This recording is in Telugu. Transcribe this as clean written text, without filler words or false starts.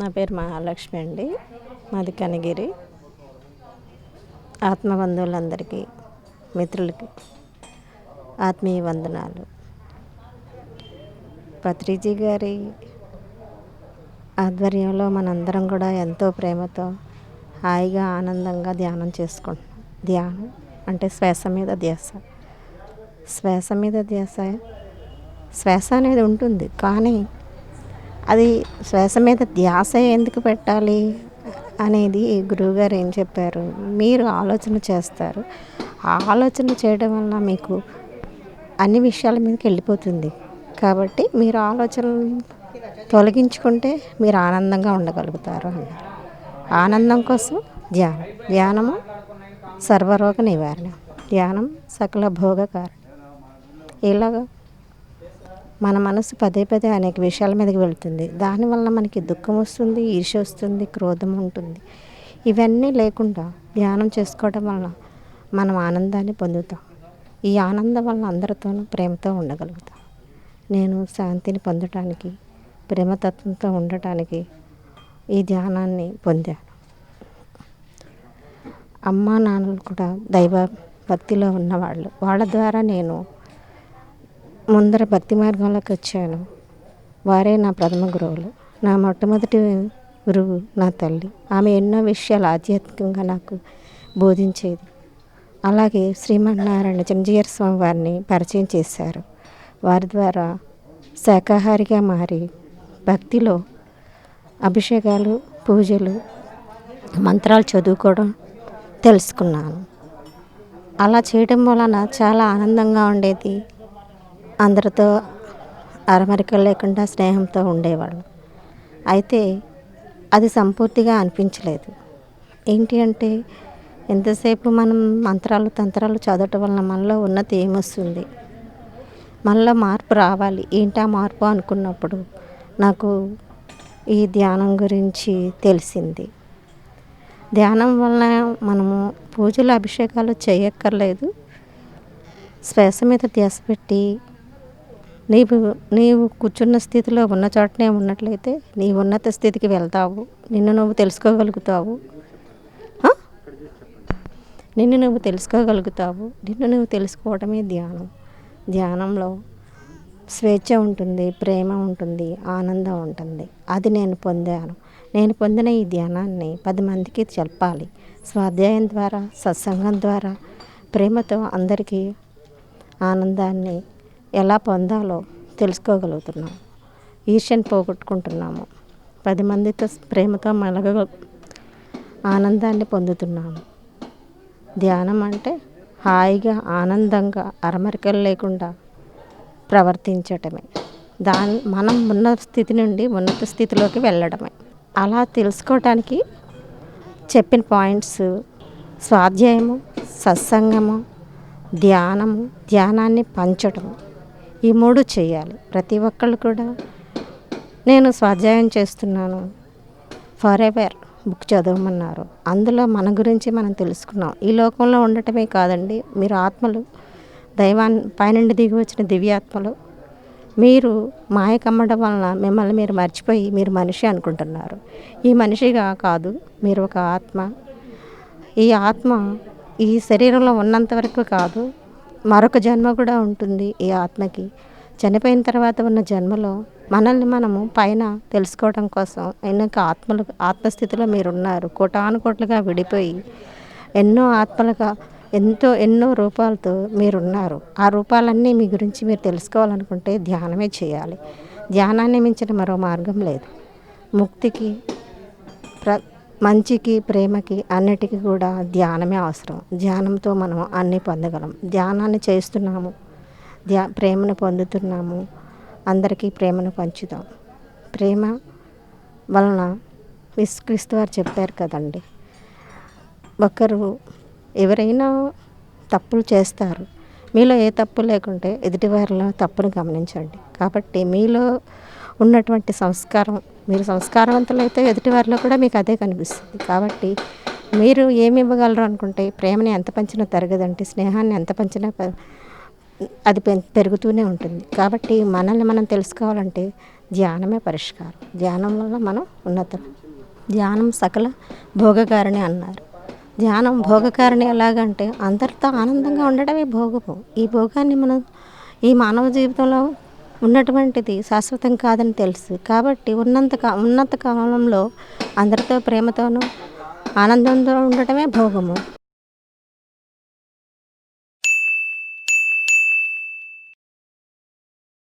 నా పేరు మహాలక్ష్మి అండి. మాది కనగిరి. ఆత్మబంధువులందరికీ, మిత్రులకి ఆత్మీయ వందనాలు. పత్రిజీ గారి ఆధ్వర్యంలో మనందరం కూడా ఎంతో ప్రేమతో హాయిగా ఆనందంగా ధ్యానం చేసుకుంటున్నాం. ధ్యానం అంటే శ్వాస మీద ధ్యాస. శ్వాస మీద ధ్యాస, శ్వాస అనేది ఉంటుంది, కానీ అది శ్వాస మీద ధ్యాస ఎందుకు పెట్టాలి అనేది గురువుగారు ఏం చెప్పారు, మీరు ఆలోచన చేస్తారు. ఆ ఆలోచన చేయడం వల్ల మీకు అన్ని విషయాల మీదకి వెళ్ళిపోతుంది. కాబట్టి మీరు ఆలోచనలు తొలగించుకుంటే మీరు ఆనందంగా ఉండగలుగుతారు అన్నారు. ఆనందం కోసం ధ్యానం. ధ్యానము సర్వరోగ నివారణ, ధ్యానం సకల భోగకారణ. ఇలాగా మన మనసు పదే పదే అనేక విషయాల మీదకి వెళ్తుంది. దానివల్ల మనకి దుఃఖం వస్తుంది, ఈర్ష్య వస్తుంది, క్రోధం ఉంటుంది. ఇవన్నీ లేకుండా ధ్యానం చేసుకోవడం వల్ల మనం ఆనందాన్ని పొందుతాం. ఈ ఆనందం వల్ల అందరితోనూ ప్రేమతో ఉండగలుగుతాం. నేను శాంతిని పొందటానికి, ప్రేమతత్వంతో ఉండటానికి ఈ ధ్యానాన్ని పొందాను. అమ్మా నాన్నలు కూడా దైవ భక్తిలో ఉన్నవాళ్ళు. వాళ్ళ ద్వారా నేను ముందర భక్తి మార్గంలోకి వచ్చాను. వారే నా ప్రథమ గురువులు. నా మొట్టమొదటి గురువు నా తల్లి. ఆమె ఎన్నో విషయాలు ఆధ్యాత్మికంగా నాకు బోధించేది. అలాగే శ్రీమన్నారాయణ చిన్నజీయర్ స్వామి వారిని పరిచయం చేశారు. వారి ద్వారా శాకాహారిగా మారి భక్తిలో అభిషేకాలు, పూజలు, మంత్రాలు చదువుకోవడం తెలుసుకున్నాను. అలా చేయడం వలన చాలా ఆనందంగా ఉండేది. అందరితో అరమరికలు లేకుండా స్నేహంతో ఉండేవాళ్ళు. అయితే అది సంపూర్తిగా అనిపించలేదు. ఏంటి అంటే, ఎంతసేపు మనం మంత్రాలు తంత్రాలు చదవటం వలన మనలో ఉన్నతి ఏమొస్తుంది, మనలో మార్పు రావాలి. ఏంటి ఆ మార్పు అనుకున్నప్పుడు నాకు ఈ ధ్యానం గురించి తెలిసింది. ధ్యానం వలన మనము పూజలు అభిషేకాలు చేయక్కర్లేదు. శ్వాస మీద ధ్యాస పెట్టి నీవు కూర్చున్న స్థితిలో ఉన్న చోటనే ఉన్నట్లయితే నీ ఉన్నత స్థితికి వెళ్తావు. నిన్ను నువ్వు తెలుసుకోగలుగుతావు. నిన్ను నువ్వు తెలుసుకోవడమే ధ్యానం. ధ్యానంలో స్వేచ్ఛ ఉంటుంది, ప్రేమ ఉంటుంది, ఆనందం ఉంటుంది. అది నేను పొందాను. నేను పొందిన ఈ ధ్యానాన్ని 10 మందికి చెప్పాలి. స్వాధ్యాయం ద్వారా, సత్సంగం ద్వారా ప్రేమతో అందరికీ ఆనందాన్ని ఎలా పొందాలో తెలుసుకోగలుగుతున్నాము. ఈర్ష్యను పోగొట్టుకుంటున్నాము. 10 మందితో ప్రేమతో ఆనందాన్ని పొందుతున్నాము. ధ్యానం అంటే హాయిగా ఆనందంగా అరమరికలు లేకుండా ప్రవర్తించటమే. మనం ఉన్న స్థితి నుండి ఉన్నత స్థితిలోకి వెళ్ళడమే. అలా తెలుసుకోవటానికి చెప్పిన పాయింట్స్ స్వాధ్యాయము, సత్సంగము, ధ్యానము, ధ్యానాన్ని పంచటము, ఈ 3 చేయాలి ప్రతి ఒక్కళ్ళు కూడా. నేను స్వాధ్యాయం చేస్తున్నాను, ఫర్ ఎవర్ బుక్ చదవమన్నారు. అందులో మన గురించి మనం తెలుసుకున్నాం. ఈ లోకంలో ఉండటమే కాదండి, మీరు ఆత్మలు, దైవాన్ని పైనుండి దిగి వచ్చిన దివ్యాత్మలు. మీరు మాయ కమ్మడం వలన మిమ్మల్ని మీరు మర్చిపోయి మీరు మనిషి అనుకుంటున్నారు. ఈ మనిషిగా కాదు, మీరు ఒక ఆత్మ. ఈ ఆత్మ ఈ శరీరంలో ఉన్నంత వరకు కాదు, మరొక జన్మ కూడా ఉంటుంది ఈ ఆత్మకి. చనిపోయిన తర్వాత ఉన్న జన్మలో మనల్ని మనము పైన తెలుసుకోవడం కోసం ఎన్నో ఆత్మస్థితిలో మీరున్నారు. కోటానుకోట్లుగా విడిపోయి ఎన్నో ఆత్మలుగా ఎన్నో రూపాలతో మీరున్నారు. ఆ రూపాలన్నీ మీ గురించి మీరు తెలుసుకోవాలనుకుంటే ధ్యానమే చేయాలి. ధ్యానాన్ని మించిన మరో మార్గం లేదు. ముక్తికి, మంచికి, ప్రేమకి, అన్నిటికీ కూడా ధ్యానమే అవసరం. ధ్యానంతో మనం అన్నీ పొందగలం. ధ్యానాన్ని చేస్తున్నాము, ప్రేమను పొందుతున్నాము. అందరికీ ప్రేమను పంచుదాం. ప్రేమ వలన క్రీస్తు వారు చెప్పారు కదండి, ఎవరైనా తప్పులు చేస్తారు, మీలో ఏ తప్పు లేకుంటే ఎదుటివారిలో తప్పును గమనించండి. కాబట్టి మీలో ఉన్నటువంటి సంస్కారం, మీరు సంస్కారవంతులైతే ఎదుటివారిలో కూడా మీకు అదే కనిపిస్తుంది. కాబట్టి మీరు ఏమి ఇవ్వగలరు అనుకుంటే, ప్రేమని ఎంత పంచినా తరగదంటే, స్నేహాన్ని ఎంత పంచినా అది పెరుగుతూనే ఉంటుంది. కాబట్టి మనల్ని మనం తెలుసుకోవాలంటే ధ్యానమే పరిష్కారం. ధ్యానం వల్ల మనం ధ్యానం సకల భోగకారిణి అన్నారు. ధ్యానం భోగకారిణి ఎలాగంటే అందరితో ఆనందంగా ఉండడమే భోగము. ఈ భోగాన్ని మనం ఈ మానవ జీవితంలో ఉన్నటువంటిది శాశ్వతం కాదని తెలుసు. కాబట్టి ఉన్నత కాలంలో అందరితో ప్రేమతోనూ ఆనందంతో ఉండటమే భోగము.